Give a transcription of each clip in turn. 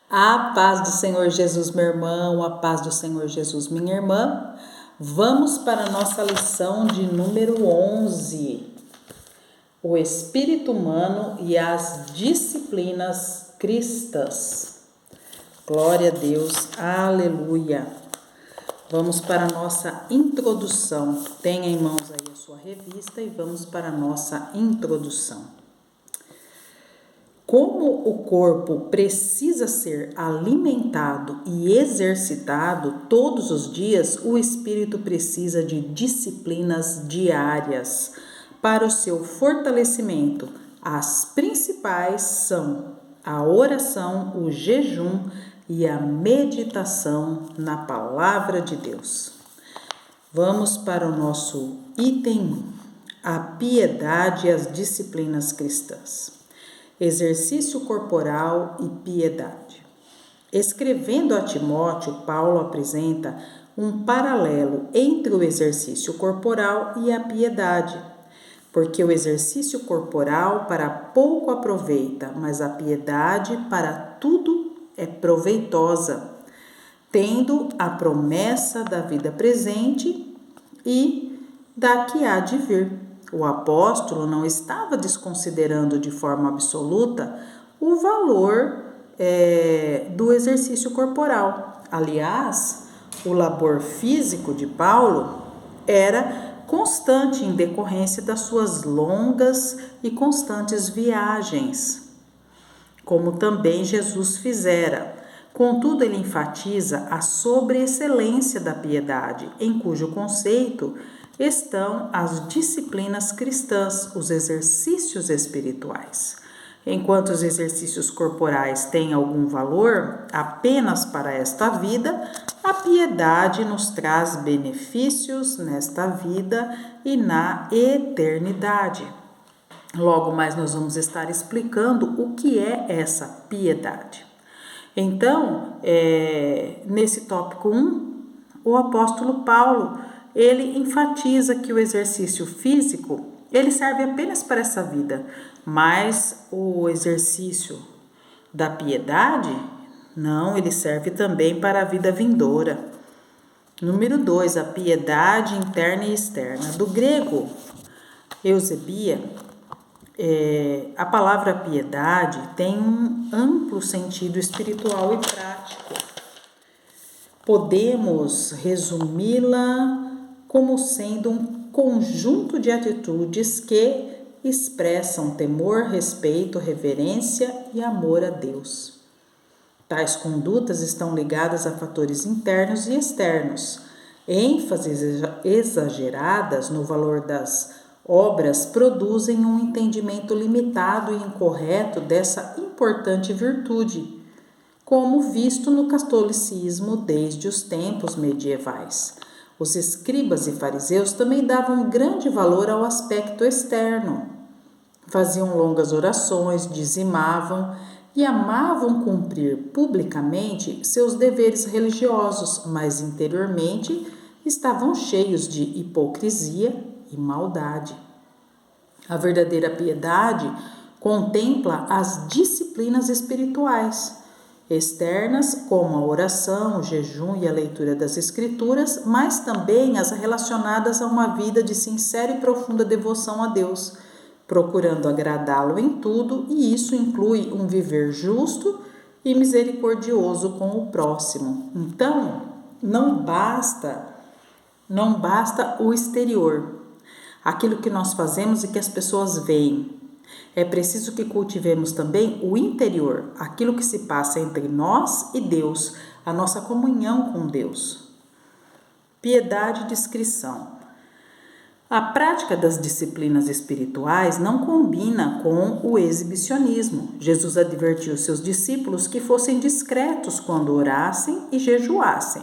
A paz do Senhor Jesus, meu irmão, a paz do Senhor Jesus, minha irmã. Vamos para a nossa lição de número 11. O espírito humano e as disciplinas cristãs. Glória a Deus, aleluia. Vamos para a nossa introdução. Tenha em mãos aí a sua revista e vamos para a nossa introdução. Como o corpo precisa ser alimentado e exercitado todos os dias, o espírito precisa de disciplinas diárias para o seu fortalecimento. As principais são a oração, o jejum e a meditação na palavra de Deus. Vamos para o nosso item 1, a piedade e as disciplinas cristãs. Exercício corporal e piedade. Escrevendo a Timóteo, Paulo apresenta um paralelo entre o exercício corporal e a piedade, porque o exercício corporal para pouco aproveita, mas a piedade para tudo é proveitosa, tendo a promessa da vida presente e da que há de vir. O apóstolo não estava desconsiderando de forma absoluta o valor do exercício corporal. Aliás, o labor físico de Paulo era constante em decorrência das suas longas e constantes viagens, como também Jesus fizera. Contudo, ele enfatiza a sobreexcelência da piedade, em cujo conceito estão as disciplinas cristãs, os exercícios espirituais. Enquanto os exercícios corporais têm algum valor apenas para esta vida, a piedade nos traz benefícios nesta vida e na eternidade. Logo mais nós vamos estar explicando o que é essa piedade. Então, nesse tópico 1, o apóstolo Paulo ele enfatiza que o exercício físico, ele serve apenas para essa vida, mas o exercício da piedade, não, ele serve também para a vida vindoura. Número 2, a piedade interna e externa. Do grego, Eusebia, a palavra piedade tem um amplo sentido espiritual e prático. Podemos resumi-la como sendo um conjunto de atitudes que expressam temor, respeito, reverência e amor a Deus. Tais condutas estão ligadas a fatores internos e externos. ênfases exageradas no valor das obras produzem um entendimento limitado e incorreto dessa importante virtude, como visto no catolicismo desde os tempos medievais. Os escribas e fariseus também davam grande valor ao aspecto externo. Faziam longas orações, dizimavam e amavam cumprir publicamente seus deveres religiosos, mas interiormente estavam cheios de hipocrisia e maldade. A verdadeira piedade contempla as disciplinas espirituais externas, como a oração, o jejum e a leitura das escrituras, mas também as relacionadas a uma vida de sincera e profunda devoção a Deus, procurando agradá-lo em tudo, e isso inclui um viver justo e misericordioso com o próximo. Então, não basta o exterior, aquilo que nós fazemos e que as pessoas veem. É preciso que cultivemos também o interior, aquilo que se passa entre nós e Deus, a nossa comunhão com Deus. Piedade e discrição. A prática das disciplinas espirituais não combina com o exibicionismo. Jesus advertiu seus discípulos que fossem discretos quando orassem e jejuassem.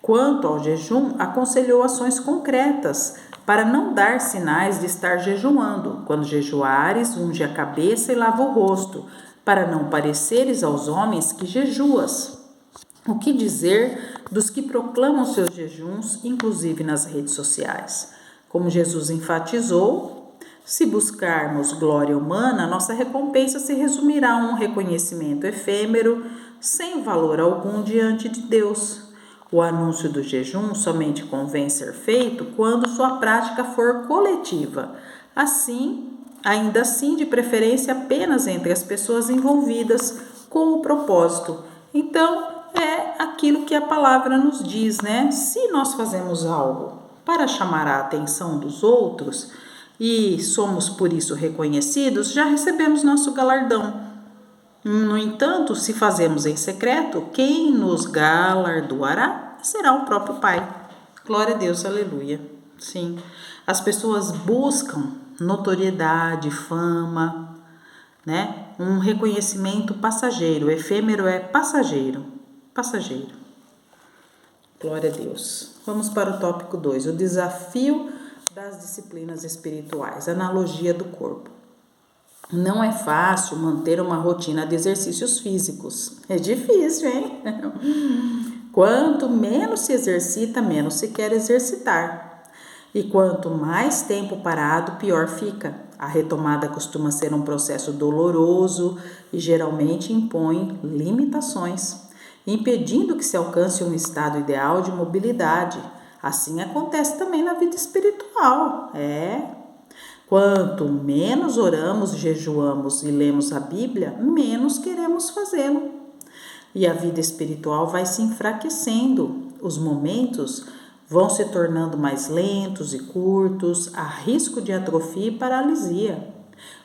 Quanto ao jejum, aconselhou ações concretas para não dar sinais de estar jejuando. Quando jejuares, unge a cabeça e lava o rosto, para não pareceres aos homens que jejuas. O que dizer dos que proclamam seus jejuns, inclusive nas redes sociais? Como Jesus enfatizou, se buscarmos glória humana, nossa recompensa se resumirá a um reconhecimento efêmero, sem valor algum diante de Deus. O anúncio do jejum somente convém ser feito quando sua prática for coletiva. Ainda assim, de preferência apenas entre as pessoas envolvidas com o propósito. Então, é aquilo que a palavra nos diz, né? Se nós fazemos algo para chamar a atenção dos outros e somos por isso reconhecidos, já recebemos nosso galardão. No entanto, se fazemos em secreto, quem nos galardoará será o próprio Pai. Glória a Deus, aleluia. Sim, as pessoas buscam notoriedade, fama, né? Um reconhecimento passageiro, efêmero é passageiro. Glória a Deus. Vamos para o tópico 2, o desafio das disciplinas espirituais, analogia do corpo. Não é fácil manter uma rotina de exercícios físicos. É difícil, hein? Quanto menos se exercita, menos se quer exercitar. E quanto mais tempo parado, pior fica. A retomada costuma ser um processo doloroso e geralmente impõe limitações, impedindo que se alcance um estado ideal de mobilidade. Assim acontece também na vida espiritual. Quanto menos oramos, jejuamos e lemos a Bíblia, menos queremos fazê-lo. E a vida espiritual vai se enfraquecendo. Os momentos vão se tornando mais lentos e curtos, há risco de atrofia e paralisia.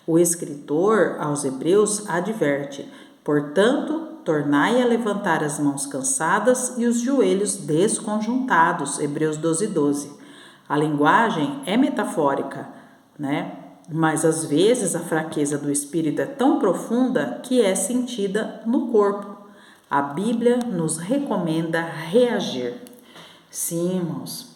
O escritor aos Hebreus adverte: portanto, tornai a levantar as mãos cansadas e os joelhos desconjuntados. Hebreus 12:12. A linguagem é metafórica, né? Mas às vezes a fraqueza do espírito é tão profunda que é sentida no corpo. A Bíblia nos recomenda reagir. Sim, irmãos,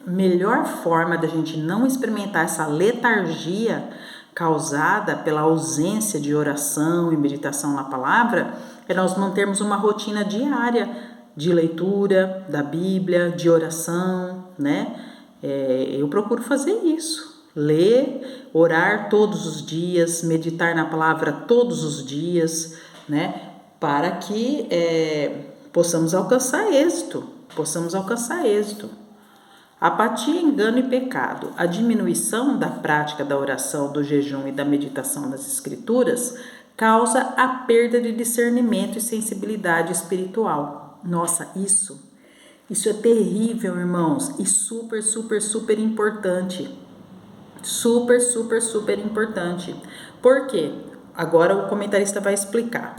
melhor forma da gente não experimentar essa letargia causada pela ausência de oração e meditação na palavra é nós mantermos uma rotina diária de leitura da Bíblia, de oração, né? Eu procuro fazer isso, ler, orar todos os dias, meditar na palavra todos os dias, né? Para que possamos alcançar êxito. Apatia, engano e pecado. A diminuição da prática da oração, do jejum e da meditação nas Escrituras causa a perda de discernimento e sensibilidade espiritual. Nossa, isso é terrível, irmãos, e super importante. Super importante. Por quê? Agora o comentarista vai explicar.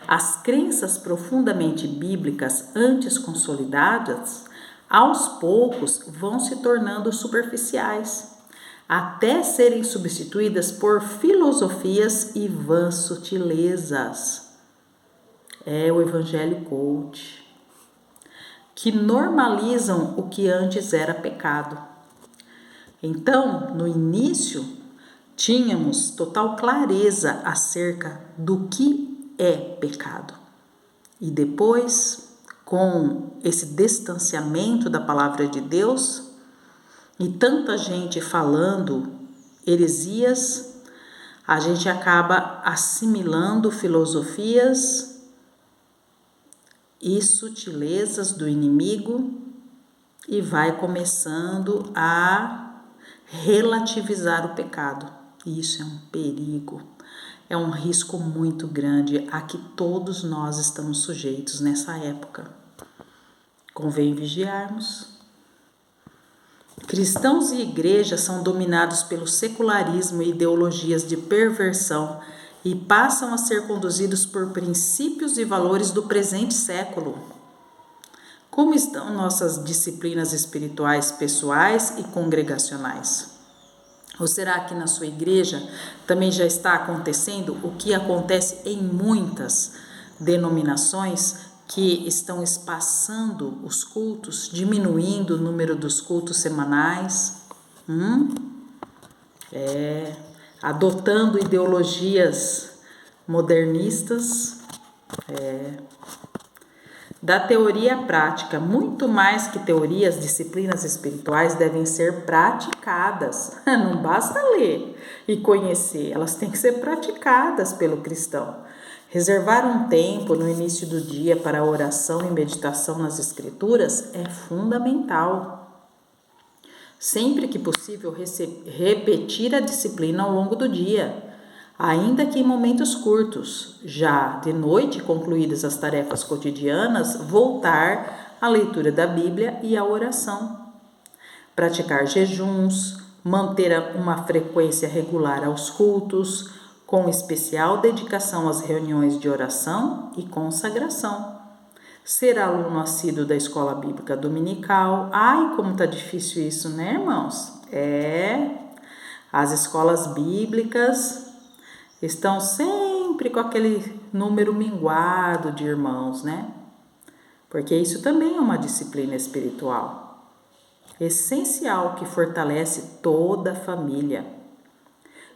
As crenças profundamente bíblicas antes consolidadas, aos poucos vão se tornando superficiais, até serem substituídas por filosofias e vãs sutilezas. É o evangelho coach, que normalizam o que antes era pecado. Então, no início, tínhamos total clareza acerca do que é pecado. E depois, com esse distanciamento da palavra de Deus e tanta gente falando heresias, a gente acaba assimilando filosofias e sutilezas do inimigo e vai começando a relativizar o pecado. E isso é um perigo. É um risco muito grande a que todos nós estamos sujeitos nessa época. Convém vigiarmos. Cristãos e igrejas são dominados pelo secularismo e ideologias de perversão e passam a ser conduzidos por princípios e valores do presente século. Como estão nossas disciplinas espirituais pessoais e congregacionais? Ou será que na sua igreja também já está acontecendo o que acontece em muitas denominações que estão espaçando os cultos, diminuindo o número dos cultos semanais, adotando ideologias modernistas, da teoria à prática, muito mais que teorias, disciplinas espirituais devem ser praticadas. Não basta ler e conhecer, elas têm que ser praticadas pelo cristão. Reservar um tempo no início do dia para oração e meditação nas Escrituras é fundamental. Sempre que possível, repetir a disciplina ao longo do dia, ainda que em momentos curtos. Já de noite, concluídas as tarefas cotidianas, voltar à leitura da Bíblia e à oração. Praticar jejuns, manter uma frequência regular aos cultos, com especial dedicação às reuniões de oração e consagração. Ser aluno assíduo da escola bíblica dominical. Ai, como tá difícil isso, né, irmãos? As escolas bíblicas estão sempre com aquele número minguado de irmãos, né? Porque isso também é uma disciplina espiritual, essencial, que fortalece toda a família.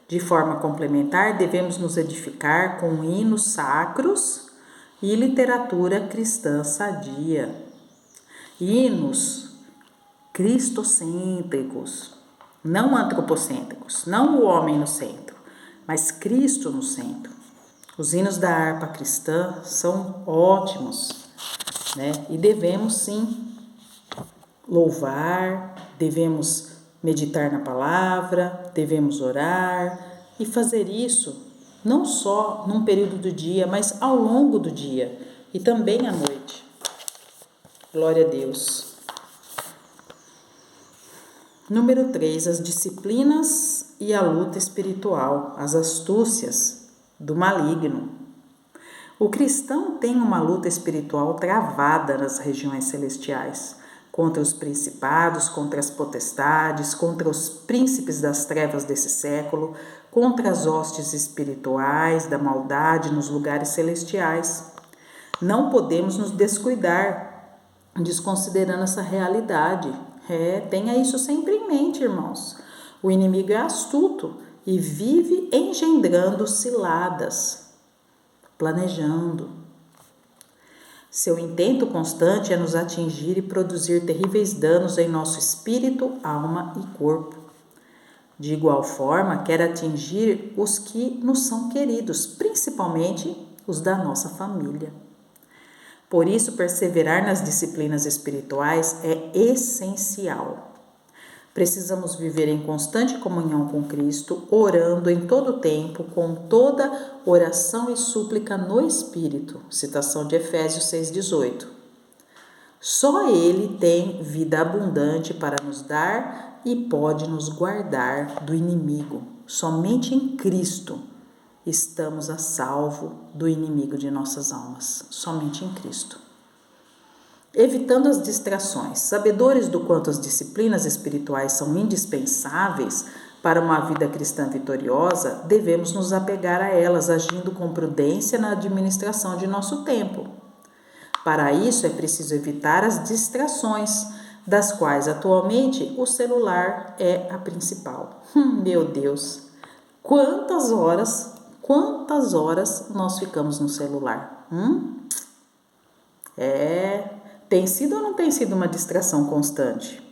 De forma complementar, devemos nos edificar com hinos sacros e literatura cristã sadia. Hinos cristocêntricos, não antropocêntricos, não o homem no centro, mas Cristo no centro. Os hinos da harpa cristã são ótimos, né? E devemos sim louvar, devemos meditar na palavra, devemos orar e fazer isso não só num período do dia, mas ao longo do dia e também à noite. Glória a Deus. Número 3, as disciplinas e a luta espiritual, as astúcias do maligno. O cristão tem uma luta espiritual travada nas regiões celestiais, contra os principados, contra as potestades, contra os príncipes das trevas desse século, contra as hostes espirituais da maldade nos lugares celestiais. Não podemos nos descuidar, desconsiderando essa realidade. Tenha isso sempre em mente, irmãos. O inimigo é astuto e vive engendrando ciladas, planejando. Seu intento constante é nos atingir e produzir terríveis danos em nosso espírito, alma e corpo. De igual forma, quer atingir os que nos são queridos, principalmente os da nossa família. Por isso, perseverar nas disciplinas espirituais é essencial. Precisamos viver em constante comunhão com Cristo, orando em todo o tempo, com toda oração e súplica no Espírito. Citação de Efésios 6,18. Só Ele tem vida abundante para nos dar e pode nos guardar do inimigo. Somente em Cristo estamos a salvo do inimigo de nossas almas. Somente em Cristo. Evitando as distrações, sabedores do quanto as disciplinas espirituais são indispensáveis para uma vida cristã vitoriosa, devemos nos apegar a elas, agindo com prudência na administração de nosso tempo. Para isso, é preciso evitar as distrações, das quais atualmente o celular é a principal. Meu Deus, quantas horas nós ficamos no celular? Tem sido ou não tem sido uma distração constante?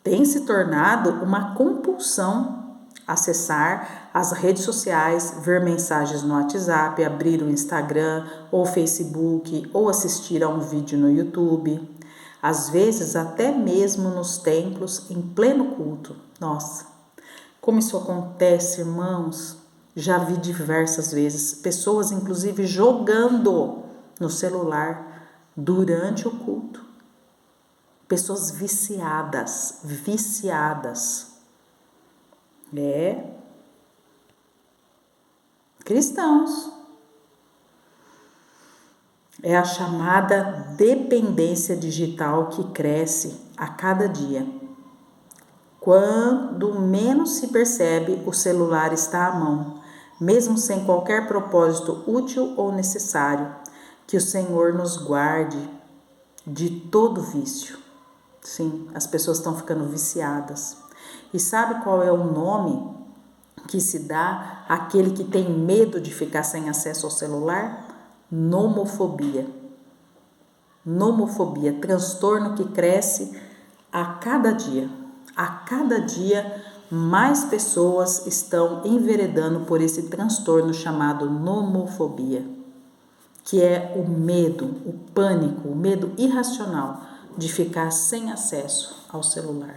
Tem se tornado uma compulsão acessar as redes sociais, ver mensagens no WhatsApp, abrir o Instagram ou Facebook ou assistir a um vídeo no YouTube. Às vezes até mesmo nos templos em pleno culto. Nossa, como isso acontece, irmãos? Já vi diversas vezes pessoas inclusive jogando no celular durante o culto. Pessoas viciadas. Cristãos. É a chamada dependência digital que cresce a cada dia. Quando menos se percebe, o celular está à mão, mesmo sem qualquer propósito útil ou necessário. Que o Senhor nos guarde de todo vício. Sim, as pessoas estão ficando viciadas. E sabe qual é o nome que se dá àquele que tem medo de ficar sem acesso ao celular? Nomofobia. Nomofobia, transtorno que cresce a cada dia. A cada dia mais pessoas estão enveredando por esse transtorno chamado nomofobia, que é o medo, o pânico, o medo irracional de ficar sem acesso ao celular.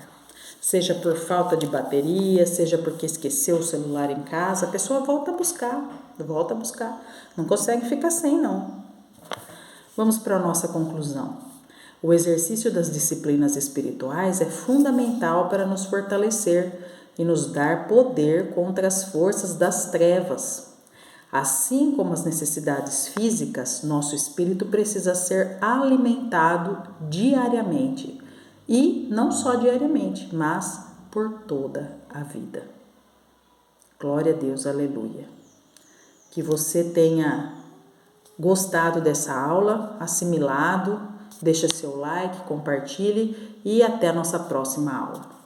Seja por falta de bateria, seja porque esqueceu o celular em casa, a pessoa volta a buscar. Não consegue ficar sem, não. Vamos para a nossa conclusão. O exercício das disciplinas espirituais é fundamental para nos fortalecer e nos dar poder contra as forças das trevas. Assim como as necessidades físicas, nosso espírito precisa ser alimentado diariamente. E não só diariamente, mas por toda a vida. Glória a Deus, aleluia. Que você tenha gostado dessa aula, assimilado, deixa seu like, compartilhe e até a nossa próxima aula.